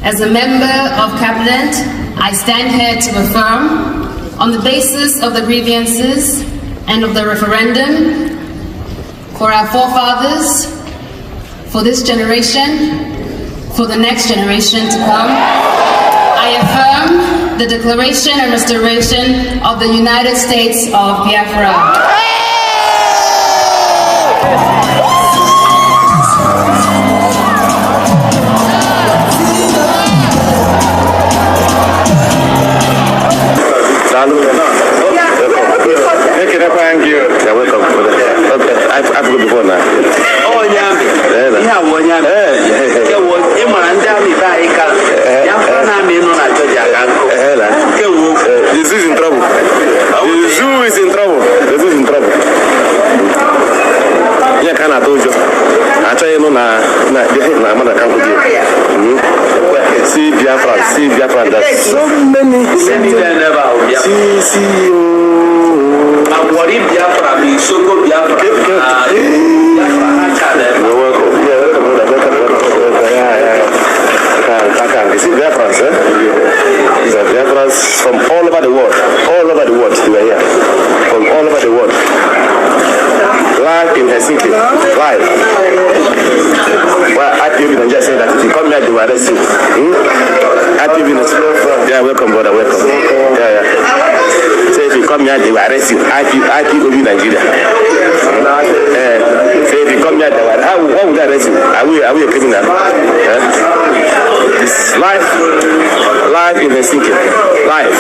As a member of Cabinet, I stand here to affirm, on the basis of the grievances and of the referendum, for our forefathers, for this generation, for the next generation to come, I affirm the declaration and restoration of the United States of Biafra. I've got before now. Oh, yeah. Yeah, one year. Yeah, what you man down the back. The zoo is in trouble. The zoo is in trouble. The zoo is in trouble. Yeah, can I told you? I tell you, no, I'm not see Biafra, there's so many. I'm worried Biafra, so good Biafra. You're welcome. You see Biafrans, Biafrans from all over the world. All over the world, they were here. From all over the world. Live in Helsinki. Live. Well, IPB can just say that if you come here, they will arrest you. IPB, yeah, welcome, brother, welcome. Yeah. So if you come here, they will arrest you. IPB Nigeria. So if you come here, they will arrest you. How would they arrest you? Are we a criminal? It's live in Helsinki. Live.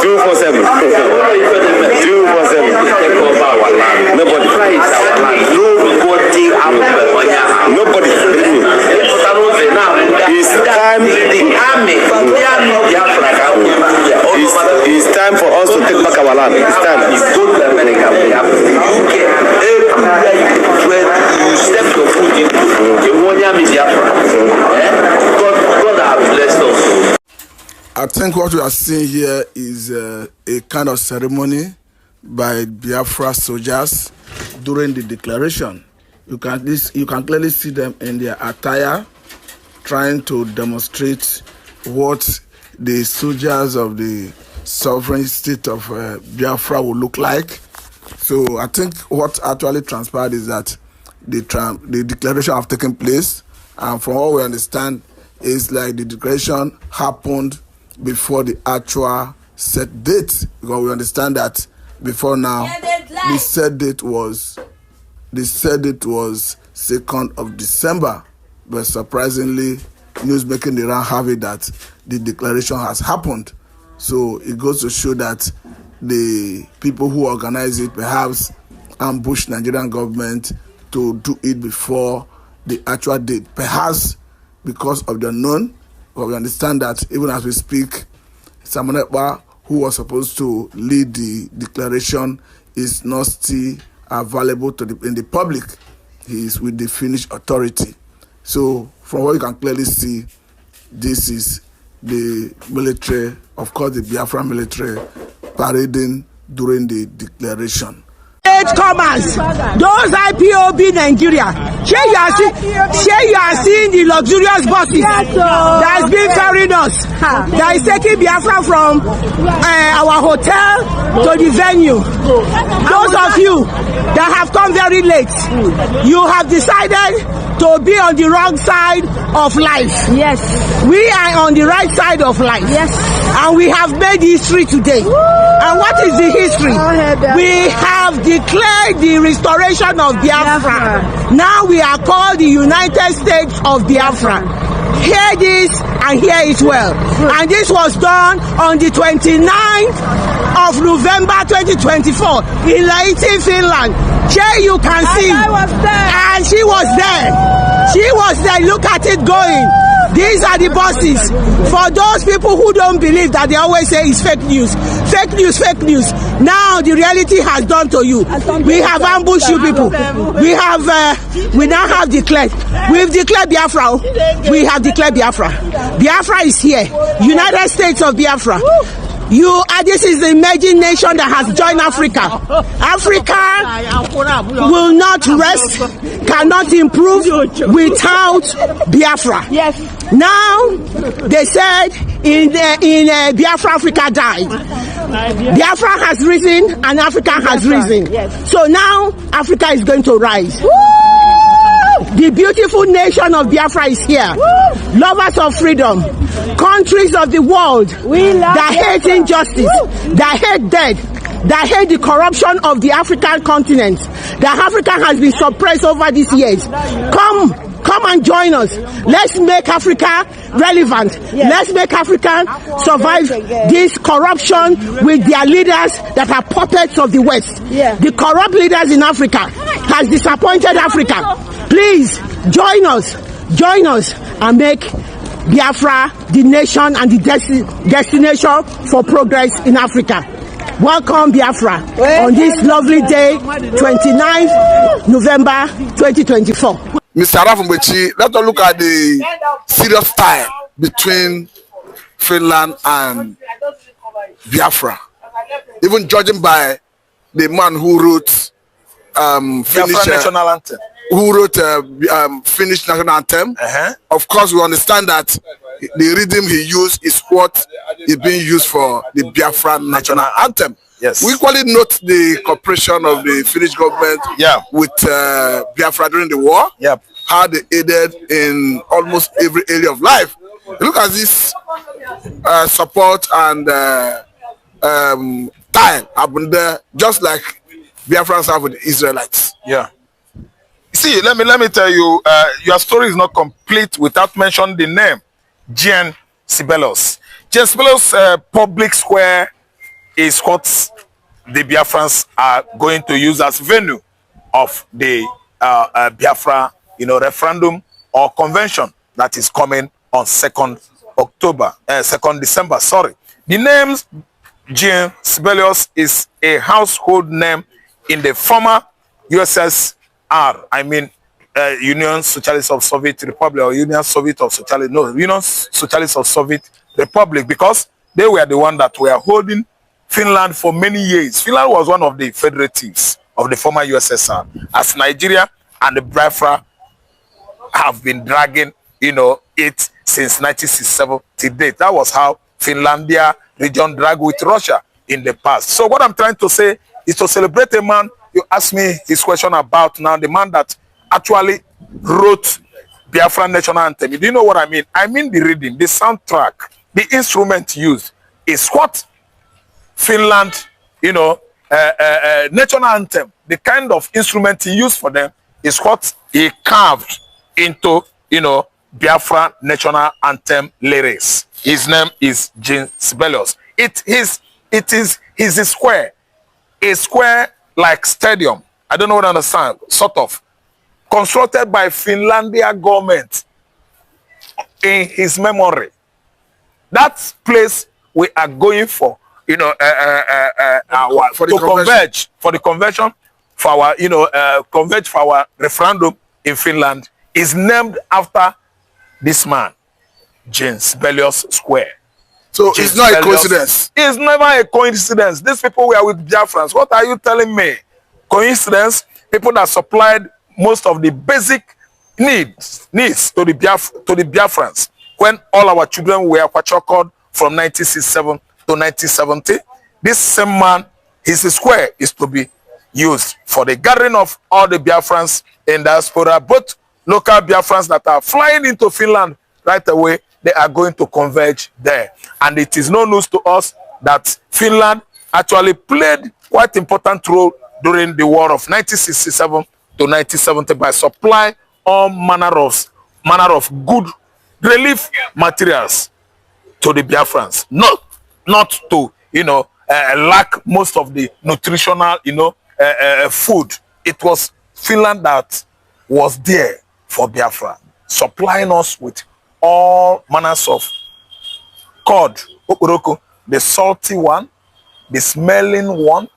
247. 247. Nobody. Nobody. It's time for us to take back our land. It's time. You step your foot in. God has blessed us. I think what we are seeing here is a kind of ceremony by Biafra soldiers during the declaration. You can clearly see them in their attire, trying to demonstrate what the soldiers of the sovereign state of Biafra will look like. So I think what actually transpired is that the declaration have taken place, and from what we understand, is like the declaration happened before the actual set date, because we understand that before now the set date was 2nd of December, but surprisingly news making the round have it that the declaration has happened. So it goes to show that the people who organize it perhaps ambushed Nigerian government to do it before the actual date, perhaps because of the unknown. But we understand that even as we speak, Ceremonial, who was supposed to lead the declaration, is not still available in the public. He is with the Finnish authority. So from what you can clearly see, this is the military, of course the Biafra military, parading during the declaration. Comers, those IPOB Nigeria. Here you are seeing the luxurious buses that has been carrying us, that is taking Biafra from our hotel to the venue. Those of you that have come very late, you have decided to be on the wrong side of life. Yes. We are on the right side of life. Yes. And we have made history today. Woo! And what is the history? We have declared the restoration of Biafra. Now we are called the United States of Biafra. Hear this and hear it well. And this was done on the 29th of November 2024 in Lahti, Finland. Here you can see. I was there. And she was there. She was there. Look at it going. These are the buses. For those people who don't believe that they always say it's fake news. Fake news, fake news. Now the reality has done to you. We have ambushed you people. We now have declared. We've declared Biafra. We have declared Biafra. Biafra is here. United States of Biafra. This is the emerging nation that has joined Africa. Africa will not rest, cannot improve without Biafra. Yes. Now they said in Biafra, Africa died. Biafra has risen and Africa has risen. Yes. So now Africa is going to rise. Woo! The beautiful nation of Biafra is here. Woo! Lovers of freedom, countries of the world that hate injustice, that hate death, that hate the corruption of the African continent, that Africa has been suppressed over these years. Come and join us. Let's make Africa relevant. Yes. Let's make Africa survive this corruption with their leaders that are puppets of the West. Yeah. The corrupt leaders in Africa has disappointed Africa. Please join us and make Biafra the nation and the destination for progress in Africa. Welcome Biafra on this lovely day, 29th November 2024. Mr. Rafumbechi, let us look at the serious tie between Finland and Biafra. Even judging by the man who wrote Finnish national anthem. Finnish national anthem. Of course, we understand that the rhythm he used is what is being used for the Biafra national anthem. Yes. We equally note the cooperation of the Finnish government with Biafra during the war. Yep. How they aided in almost every area of life. Look at this support and tie happened there, just like Biafrans have with the Israelites. Yeah. See, let me tell you, your story is not complete without mentioning the name, Geopolitics. Geopolitics public square is what the Biafrans are going to use as venue of the Biafra, referendum or convention that is coming on 2nd December. Sorry. The name Geopolitics is a household name in the former USSR. I mean, Union Socialist of Soviet Republic or Union Socialist of Soviet Republic, because they were the one that were holding Finland for many years. Finland was one of the federatives of the former USSR, as Nigeria and the Biafra have been dragging, it since 1967 to date. That was how Finlandia region dragged with Russia in the past. So what I'm trying to say is to celebrate a man. You asked me his question about now, the man that actually wrote Biafra national anthem. Do you know what I mean? I mean the reading, the soundtrack, the instrument used is what Finland, national anthem, the kind of instrument he used for them is what he carved into, Biafra national anthem lyrics. His name is Geopolitics. It is a square like stadium. I don't know what I understand. Sort of constructed by Finlandia government in his memory. That place we are going for, converge for the convention for our, converge for our referendum in Finland is named after this man, Geopolitics Square. So it's not a coincidence. It's never a coincidence. These people were with Biafrans. What are you telling me? Coincidence? People that supplied most of the basic needs to the Biafrans when all our children were kwachokored from 1967 to 1970. This same man, his square is to be used for the gathering of all the Biafrans in diaspora, both local Biafrans that are flying into Finland right away. They are going to converge there. And it is no news to us that Finland actually played quite important role during the war of 1967 to 1970 by supplying all manner of good relief materials to the Biafrans. Not to, lack most of the nutritional, food. It was Finland that was there for Biafra, supplying us with all manners of cod, okoroko, the salty one, the smelling one,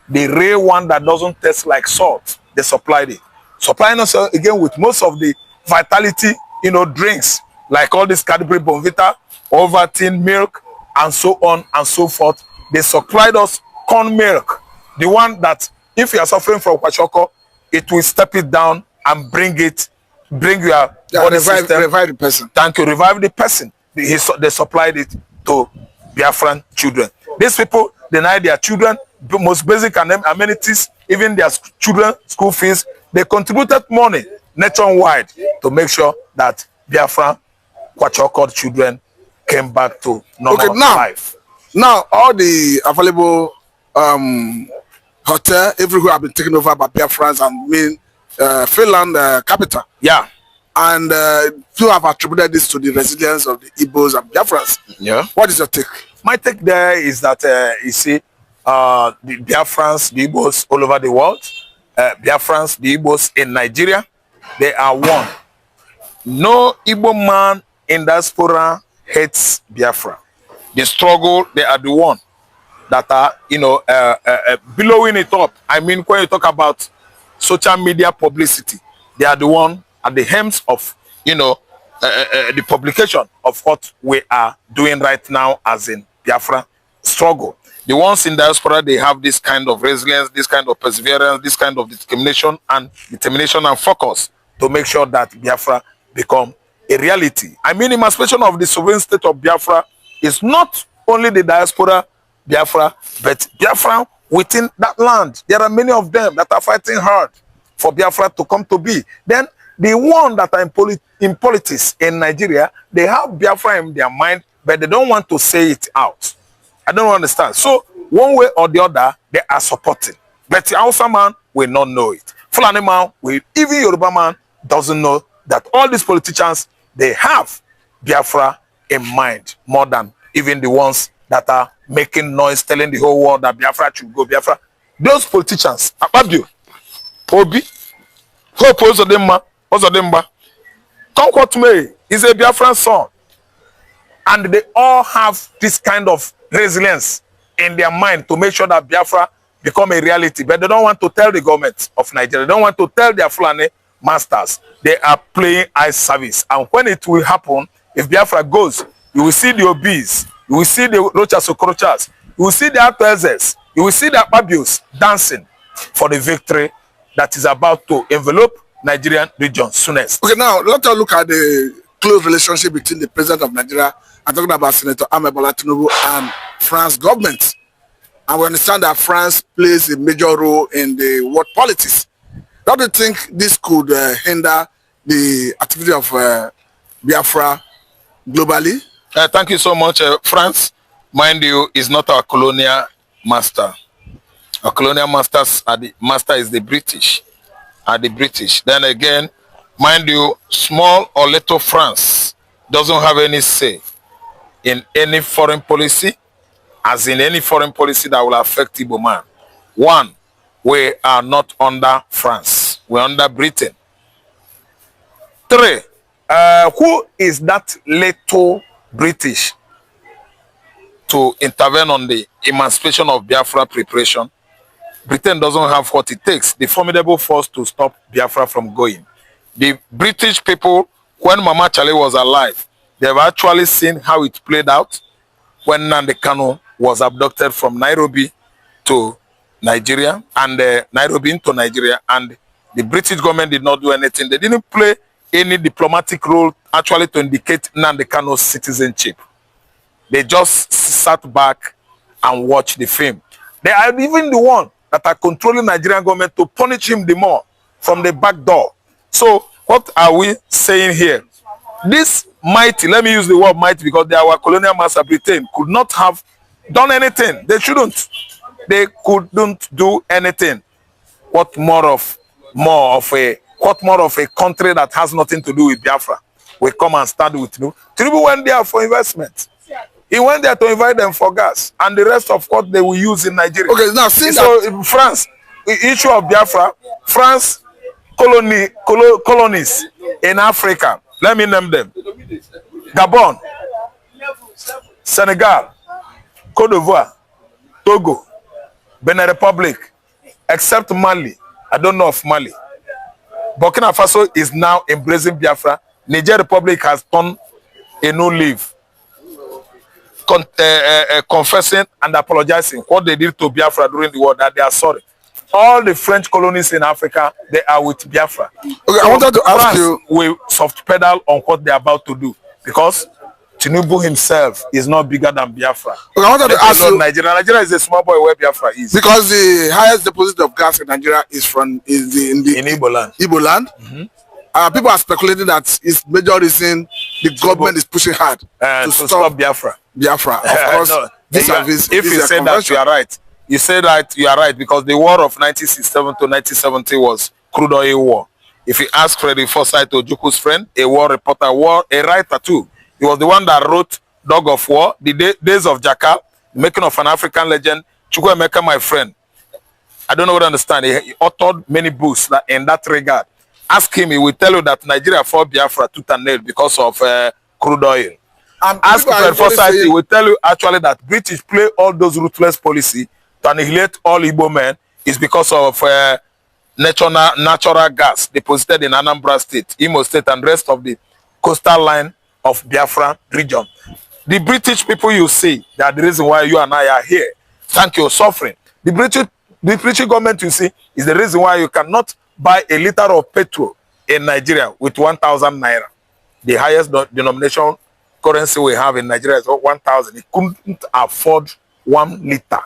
the rare one that doesn't taste like salt. They supplied it. Supplying us again with most of the vitality, drinks, like all this Cadbury Bonvita, Ovaltine milk, and so on and so forth. they supplied us corn milk. The one that if you are suffering from kwashiorkor, it will step it down and bring your body system. Revive the person. Thank you. Revive the person. They supplied it to Biafran children. These people deny their children the most basic amenities, even their children school fees. They contributed money nationwide to make sure that Biafran kwashiorkor children came back to normal life. Now all the available hotel everywhere have been taken over by Biafrans and Finland capital. Yeah. And you have attributed this to the resilience of the Igbos and Biafrans. Yeah. What is your take? My take there is that you see the Biafrans, the Igbos all over the world, Biafrans, the Igbos in Nigeria, they are one. No Igbo man in diaspora hates Biafra. The struggle, they are the one that are, blowing it up. I mean, when you talk about social media publicity, they are the one at the helms of, the publication of what we are doing right now as in Biafra struggle. The ones in diaspora, they have this kind of resilience, this kind of perseverance, this kind of determination and focus to make sure that Biafra become a reality. I mean, emancipation of the sovereign state of Biafra is not only the diaspora Biafra, but Biafra within that land. There are many of them that are fighting hard for Biafra to come to be. Then the one that are in politics in Nigeria, they have Biafra in their mind, but they don't want to say it out. I don't understand. So one way or the other, they are supporting. But the Hausa man will not know it. Fulani man, even Yoruba man doesn't know that all these politicians, they have Biafra in mind more than even the ones that are making noise, telling the whole world that Biafra should go. Biafra. Those politicians, Ababio, Obi, Hope Ozodimba, Conquer me is a Biafran son. And they all have this kind of resilience in their mind to make sure that Biafra become a reality. But they don't want to tell the government of Nigeria. They don't want to tell their Fulani masters. They are playing eye service. And when it will happen, if Biafra goes, you will see the Obis, you will see the Rochas Okorochas, you will see the Atwezes, you will see the Ababios dancing for the victory that is about to envelope Nigerian region soonest. Okay, now let's look at the close relationship between the president of Nigeria, I'm talking about Senator Ahmed Bola Tinubu, and France government. And we understand that France plays a major role in the world politics. Don't you think this could hinder the activity of Biafra globally? Thank you so much. France, mind you, is not our colonial master. Our colonial masters are the master is the British. Then again, mind you, small or little France doesn't have any say in any foreign policy, as in any foreign policy that will affect Igbo man. One, we are not under France. We're under Britain. Three, who is that little British to intervene on the emancipation of Biafra preparation? Britain doesn't have what it takes, the formidable force to stop Biafra from going. The British people, when Mama Chale was alive, they've actually seen how it played out when Nnamdi Kanu was abducted from Nairobi to Nigeria, and Nairobi into Nigeria, and the British government did not do anything. They didn't play any diplomatic role actually to indicate Nnamdi Kanu's citizenship. They just sat back and watched the film. They are even the one that are controlling Nigerian government to punish him the more from the back door. So what are we saying here? This mighty, let me use the word mighty because they are our colonial master Britain, could not have done anything. They shouldn't. They couldn't do anything. What more of a country that has nothing to do with Biafra will come and start with you? Tinubu went there for investment. He went there to invite them for gas and the rest of what they will use in Nigeria. Okay, now see so France, the issue of Biafra, France colonies in Africa. Let me name them: Gabon, Senegal, Cote d'Ivoire, Togo, Benin Republic, except Mali. I don't know of Mali. Burkina Faso is now embracing Biafra. Niger Republic has turned a new leaf. confessing and apologizing what they did to Biafra during the war, that they are sorry. All the French colonies in Africa, they are with Biafra. Okay, I wanted to ask you. We soft pedal on what they're about to do because Tinubu himself is not bigger than Biafra. Okay, I wanted to ask you. Nigeria is a small boy where Biafra is. Because the highest deposit of gas in Nigeria is in Igbo land. Igbo land. People are speculating that it's major reason the government is pushing hard to stop Biafra. Biafra, of course. No, if you say that, you are right. You say that you are right because the war of 1967 to 1970 was crude oil war. If you ask Freddy Forsyth Ojuku's friend, a war reporter, a writer too, he was the one that wrote Dog of War, The Days of Jackal, The Making of an African Legend. Chukwuemeka, my friend, I don't know what to understand. He authored many books in that regard. Ask him, he will tell you that Nigeria fought Biafra tooth and nail because of crude oil. Ask Freddy Forsyth, he will tell you actually that British play all those ruthless policy to annihilate all Igbo men is because of natural gas deposited in Anambra State, Imo State, and rest of the coastal line of Biafra region. The British people you see, they are the reason why you and I are here. Thank you, suffering. The British government you see is the reason why you cannot buy a liter of petrol in Nigeria with 1,000 naira. The highest denomination currency we have in Nigeria is 1,000. It couldn't afford 1 liter.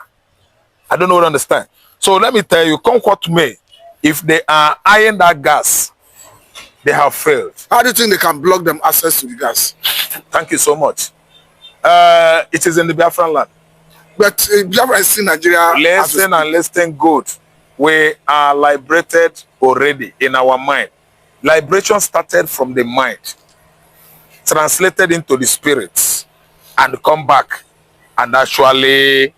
I don't know what to understand. So let me tell you, come what may, if they are eyeing that gas, they have failed. How do you think they can block them access to the gas? Thank you so much. It is in the Biafran land. But Biafra is in Nigeria. Listen good. We are liberated already in our mind. Liberation started from the mind, translated into the spirits, and come back and actually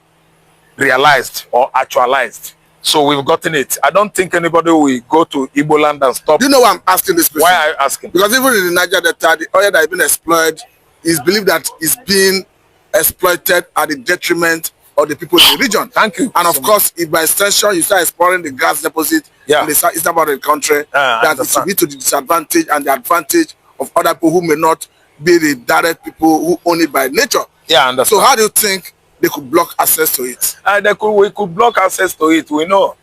realized or actualized. So we've gotten it. I don't think anybody will go to Igbo land and stop. Do you know why I'm asking this question? Why are you asking? Because even in the Niger Delta, the oil that has been exploited is believed that it's being exploited at the detriment of the people in the region. Thank you. And of course, if by extension you start exploring the gas deposit in the eastern part of the country, that it will be to the disadvantage and the advantage of other people who may not be the direct people who own it by nature. Yeah, I understand. So how do you think they could block access to it? We could block access to it. We know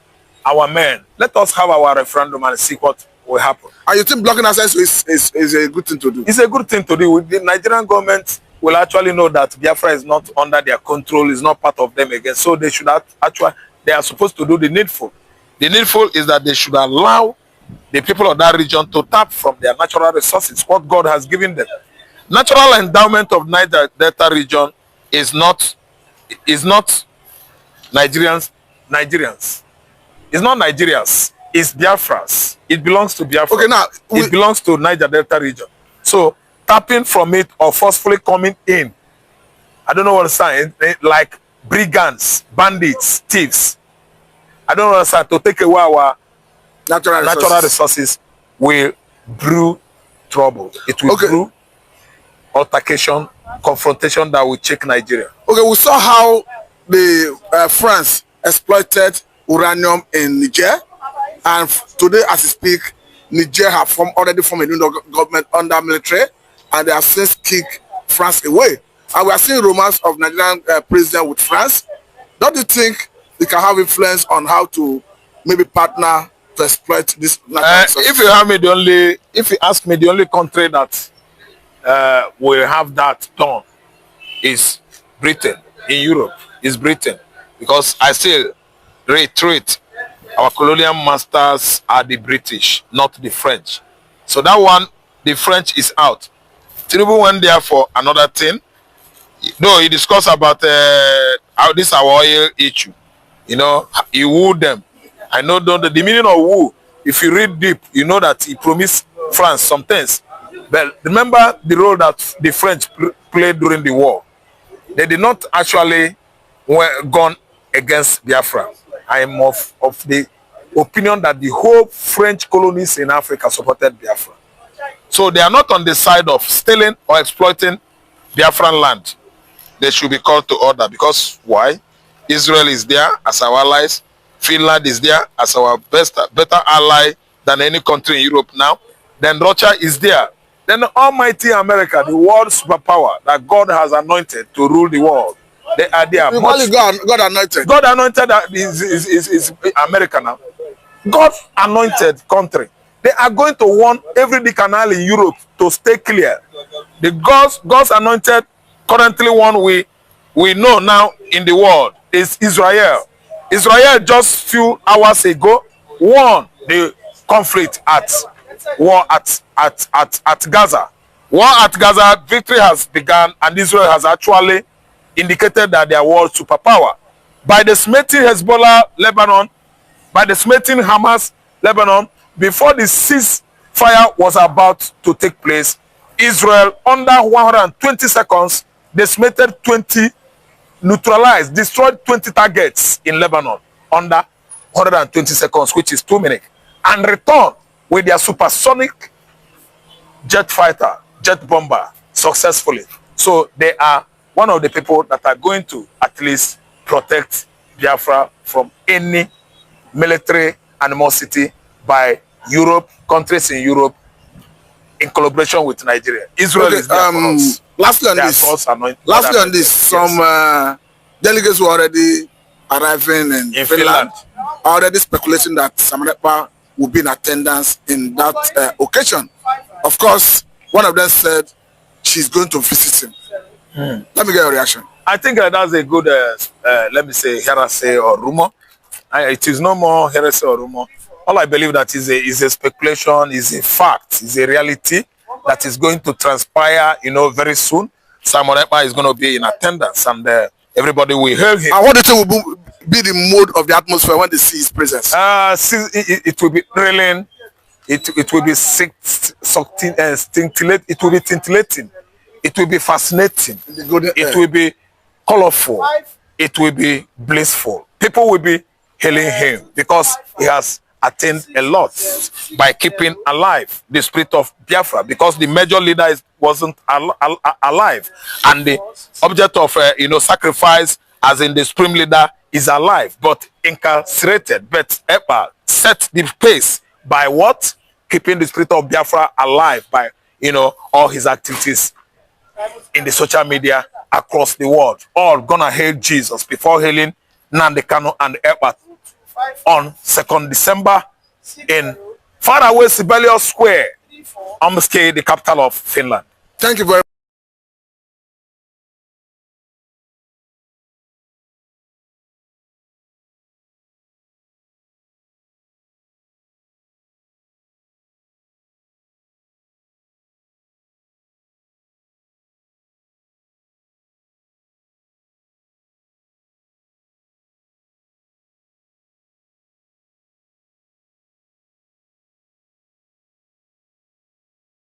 our men. Let us have our referendum and see what will happen. And you think blocking access to it is a good thing to do? It's a good thing to do. The Nigerian government will actually know that Biafra is not under their control, is not part of them again. So they should they are supposed to do the needful. The needful is that they should allow the people of that region to tap from their natural resources, what God has given them. Natural endowment of Niger Delta region is not Nigerians. It's not Nigerians. It's Biafras. It belongs to Biafra. Okay, now it belongs to Niger Delta region. So tapping from it or forcefully coming in, I don't know what to say. Like brigands, bandits, thieves. I don't know what to say. To take away our natural resources will brew trouble. It will brew altercation, confrontation that will shake Nigeria. Okay, we saw how the France exploited uranium in Niger, and today, as we speak, Niger have already formed a new government under military, and they have since kicked France away. And we are seeing rumors of Nigerian president with France. Don't you think they can have influence on how to maybe partner to exploit this natural resources? If you ask me, the only country that will have that done is Britain. In Europe is Britain, because I still reiterate, our colonial masters are the British, not the French. So that one, the French is out. Tinubu went there for another thing. No, he discussed about this our oil issue. You know, he wooed them. I know the meaning of woo. If you read deep, you know that he promised France some things. But remember the role that the French played during the war. They did not actually gone against Biafra. I am of the opinion that the whole French colonies in Africa supported Biafra. So they are not on the side of stealing or exploiting Biafran land. They should be called to order, because why? Israel is there as our allies. Finland is there as our better ally than any country in Europe now. Then Russia is there. then the almighty America, the world superpower that God has anointed to rule the world, they are there. You call it God anointed. God anointed is America now. God anointed country. They are going to warn every canal in Europe to stay clear. The God's anointed currently one we know now in the world is Israel. Israel just few hours ago won the conflict at war at Gaza. War at Gaza, victory has begun, and Israel has actually indicated that they are world superpower. By the smiting Hezbollah, Lebanon, by the smiting Hamas, Lebanon, before the ceasefire was about to take place, Israel, under 120 seconds, decimated 20, neutralized, destroyed 20 targets in Lebanon under 120 seconds, which is 2 minutes, and returned with their supersonic jet fighter, jet bomber, successfully. So they are one of the people that are going to at least protect Biafra from any military animosity by Europe, countries in Europe, in collaboration with Nigeria. Israel is there for us. Lastly on this, some delegates were already arriving in Finland are already speculating that Samarepa will be in attendance in that occasion. Of course, one of them said she's going to visit him. Let me get your reaction. I think that's a good, let me say, heresy or rumor. It is no more heresy or rumor. All I believe that is a speculation, is a fact, is a reality that is going to transpire, very soon. Simon Ekpa is going to be in attendance, and everybody will hail him. And what do you think will be the mood of the atmosphere when they see his presence? It will be thrilling. It will be scintillating. It will be scintillating. It will be fascinating. It will be colorful. It will be blissful. People will be hailing him because he has attained a lot by keeping alive the spirit of Biafra, because the major leader wasn't alive, and the object of sacrifice, as in the supreme leader, is alive but incarcerated. But Ekpa set the pace by what? Keeping the spirit of Biafra alive by all his activities in the social media across the world. All gonna hail Jesus before hailing Nnamdi Kanu and Ekpa on 2nd December in faraway Sibelius Square, Omsk, the capital of Finland. Thank you very much.